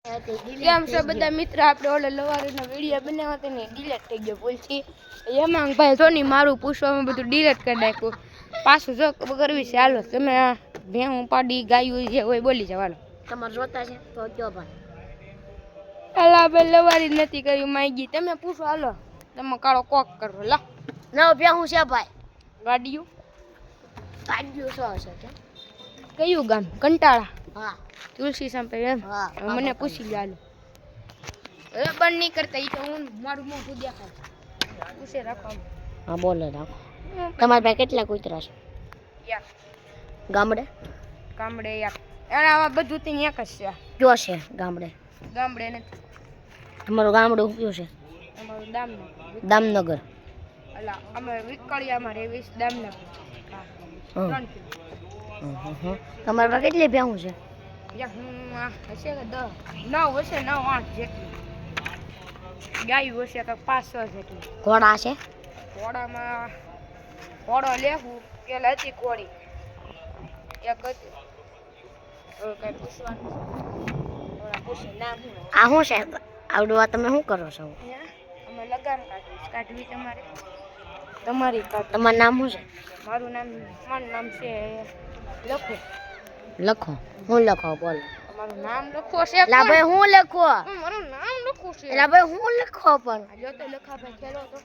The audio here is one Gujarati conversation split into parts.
કેમ છો બધા મિત્ર? આપણે ઓલે લવારીનો વિડીયો બનાવ્યો હતો ને ડિલીટ થઈ ગયો ભૂલથી. હેમાંગ ભાઈ સોની મારું પૂછવામાં બધું ડિલીટ કરી નાખ્યું. પાછું જો કરવી છે. હાલો તમે ભેહું પાડી ગાયું જે હોય બોલી જાવ. હાલો તમારે જોતા છે તો કયો ભાઈ. હાલા ભાઈ લવારી નથી કરી માંગી તમે પૂછો. હાલો તમે કાળો કોક કરો લા ના ભેહું છે ભાઈ. ગાડીયું ગાડીયું શું હશે કે કયું ગામ? કંટાળા. હા તુલસી સંપે એમ. હા મને પૂછી લે. હાલો હવે બંધ નહીં કરતા. ઈ તો હું મારું મોઢું દેખાય પૂછે રાખવા. હા બોલે રાખો. તમારા પાસે કેટલા કૂતરા છે? યાર ગામડે ગામડે યાર આવા બધું તે એક જ છે. કયો છે ગામડે? ગામડે નથી. તમારું ગામડું કયું છે? અમારું દામનગર. દામનગર. અલા અમે વિકળિયામાં રહેવી છે. દામનગર. હા 3 કિલો. તમારા પાસે કેટલી ભેહું છે? યાર હું હશે કે 10 9 હશે 9 8 જેટલી. ગાયું હશે તો 5 6 જેટલી. ઘોડા છે? ઘોડામાં ઘોડો લેવું પેલા હતી ઘોડી એક હતી. હવે કઈ પૂછવાનું પૂછે નામ આ શું છે? આવડવા તમે શું કરો છો? અમે લગામ કાઢવી તમારે તમારી કાઢ. તમારું નામ શું છે? મારું નામ છે લખો. લખો. હું લખો બોલો. તમારું નામ લખો છે? લા ભાઈ હું લખો. મારું નામ લખો છે. લા ભાઈ હું લખો પણ. જો તો લખા ભાઈ ખેલો તો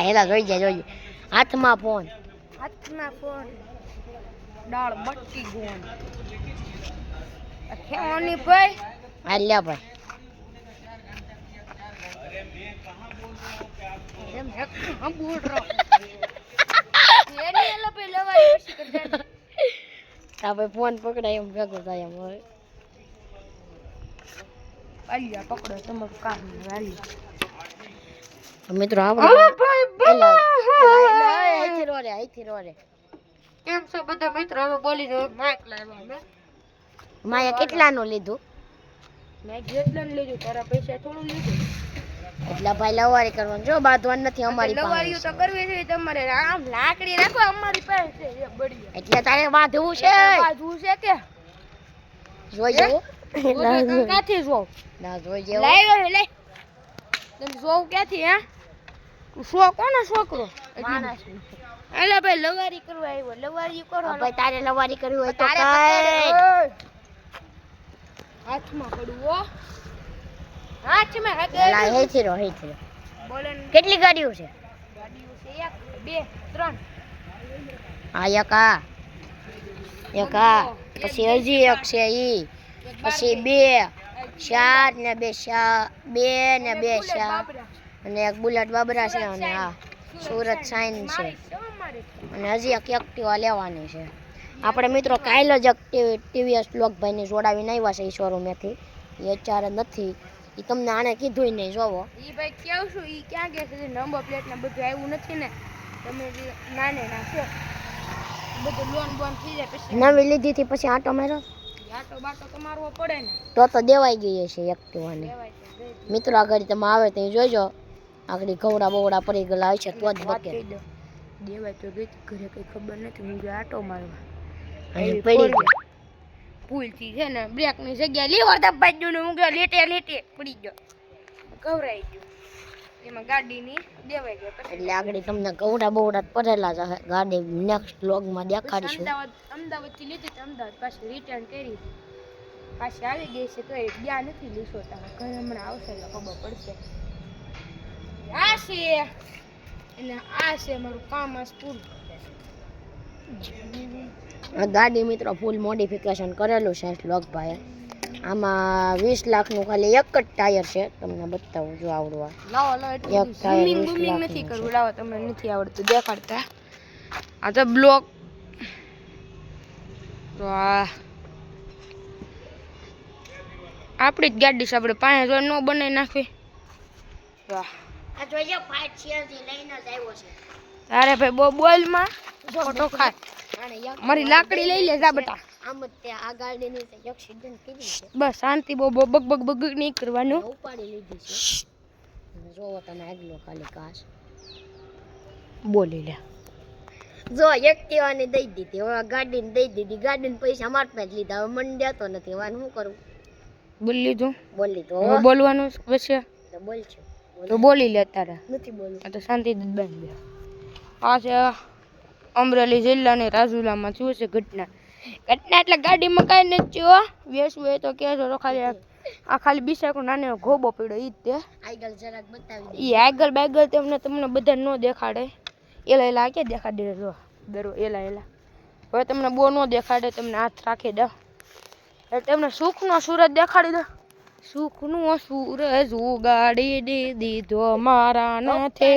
એલા જોઈ જાય. હાથમાં ફોન. હાથમાં ફોન દાળ બટ્ટી ગોન ખેવાની ભાઈ. હાલ્યા ભાઈ. એમ હમ બોલ રહો એની એલા ભાઈ લવાઈ ઓછી કરી દે. તા ભાઈ ફોન પકડાય એમ ભેગો થાય એમ હવે. આલિયા પકડો તમારું કામ વાલી મિત્રો આપણે આઈથી રોરે. કેમ છો બધા મિત્રો? હવે બોલી દો. માઈક લાવ્યા અમે. માયા કેટલાનું લીધું? મેં જેટલાનું લીધું તારા પૈસા થોડું લીધું. એટલા ભાઈ લવારી કરવાનું જો બાંધવાનું નથી અમારી લવારીઓ તો કરવી છે તમારે. આમ લાકડી રાખો અમારી પાસે છે એ બઢિયા. એટલે તારે બાંધવું છે. બાંધવું છે કે જોઈ જેવું ક્યાંથી જોવ? ના જોઈ જેવું લાવ્યો લે તમે જોવ ક્યાંથી? હે શો કોનો છોકરો? માણસ. અલા ભાઈ લવારી કરવા આવ્યો. લવારી કરો ભાઈ તારે લવારી કરવી હોય તો તારે કઈ. હાથમાં પડવું હો. હાથમાં એલા હગે હેથી રો. બોલે ને. કેટલી ગાડીઓ છે? ગાડીઓ છે 1 2 3. આ એક આ પછી હજી એક છે ઈ પછી 2 4 ને 2 ને 2 4 અને એક બુલેટ બાબરા છે અને આ સુરત સાઈન છે અને હજી એક એક્ટિવા લેવાની છે. આપણે મિત્રો કાલે જ ટીવીએસ બ્લોક ભાઈને જોડાવીને આવ્યા છે એ શોરૂમેથી. એ અત્યારે નથી. એ તમને આને કીધું નહીં જોવો. ઈ ભાઈ કેવું છું ઈ ક્યાં ગયા છે? નંબર પ્લેટ ને બધું આવ્યું નથી ને. તમે જે નાને ના છે બધું લોન બોન થઈ જાય પછી નવી લીધી થી પછી આટો માર્યો આટો બાટો તો મારવો પડે ને. તો દેવાઈ ગઈ છે એક્ટિવાને. લેવાય તો દે. મિત્રો આગળ તમે આવે તો જોઈજો. આગળ ઘવડા બવડા પડી ગયેલા હોય છે તો જ વાત બકે. કહી દો. દેવાય તો દે. ઘરે કઈ ખબર નથી. હું જો આટો મારવા અહીં પડી ગઈ. ભૂલથી છે ને બ્રેક ની જગ્યાએ લીવર દબાઈ ગયું ને હું ગયો લેટે પડી ગયો. ગભરાઈ ગયો. એમાં ગાડીની દેવાઈ ગયો. એટલે આગળ તમને ઘવડા બવડા પડેલા જ હશે. ગાડી નેક્સ્ટ વ્લોગમાં દેખાડીશું. અમદાવાદ થી લીધી તો અમદાવાદ પાછી રિટર્ન કરી. પાછી આવી ગઈ છે તો એ ગયા નથી લીધો. તારા ઘરે હમણાં આવશે એટલે ખબર પડશે. આ છે એટલે આ છે મારું કામ આજ પૂરું. આ ગાડી મિત્રો ફૂલ મોડિફિકેશન કરેલું છે શ્લોકભાઈએ. આમાં 20 લાખનું ખાલી એક જ ટાયર છે. તમને બતાવું જો આવડવા. લાવો એક ટાયર 20 બુમિંગ લાખનું નથી છે. કરવું. લાવો તમને નથી આવડતું દેખાડતા. આ તો બ્લોક તો આપણી જ ગાડી છે. આપણે પાસે જો ન બનાવી નાખવી. વાહ આ જોઈએ 5 શેર થી લઈને જ આવ્યો છે. તારે ભાઈ બોલમાં ફોટો ખાય. મારી લાકડી લઈ લે જા બેટા. આમ જ તે આ ગાડીની એક્સિડન્ટ કરી છે. બસ શાંતિ બહુ બગ નહીં કરવાનું. ઉપાડી લીધી છે. જોવો તમે આગલો ખાલી કાશ બોલી લે. જો એક્ટિવાની દઈ દીધી, હવે ગાડીને દઈ દીધી, ગાડીને પૈસા માર પાસે જ લીધા, હવે મને દેતો નથી, હવે આને શું કરું? બોલી લીધું. બોલી તો હવે બોલવાનું પછી તો બોલ છે, તો બોલી લે તારે. નથી બોલું. આ તો શાંતિથી બંધ બે. આ છે અમરેલી જિલ્લાની રાજુલામાં શું છે ઘટના. ઘટના એટલે ગાડીમાં કાંઈ નથી થયું. વેસવું હોય તો કહેજો. તો ખાલી આ ખાલી બિસાકો નાનો ગોબો પડ્યો ઈ જ તે. આગળ જરાક બતાવી દે. ઈ આગળ બાગળ તમને બધા ન દેખાડે. એલા એલા કે દેખાડી દે જો દરો એલા હવે તમને બહુ ન દેખાડે, તમને હાથ રાખી દે એટલે તમને સુખનો સૂરજ દેખાડી દે. સુખનો સૂરજ ઉગાડી દીધો મારા નાથે,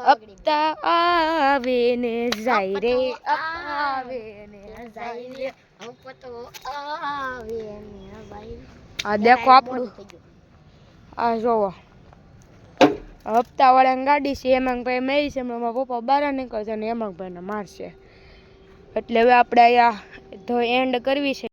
હપ્તા આવે ને જાય રે, આવે ને જાય રે, આવે ને ભાઈ. આ દેખો આપણું આ જોવો હપ્તા વાળાની ગાડી છે. હેમાંગભાઈ મેરી છે, હમણાં મારા પપ્પા બહાર નીકળશે અને હેમાંગભાઈને મારશે. એટલે હવે આપણે અહીંયા એન્ડ કરવી છે.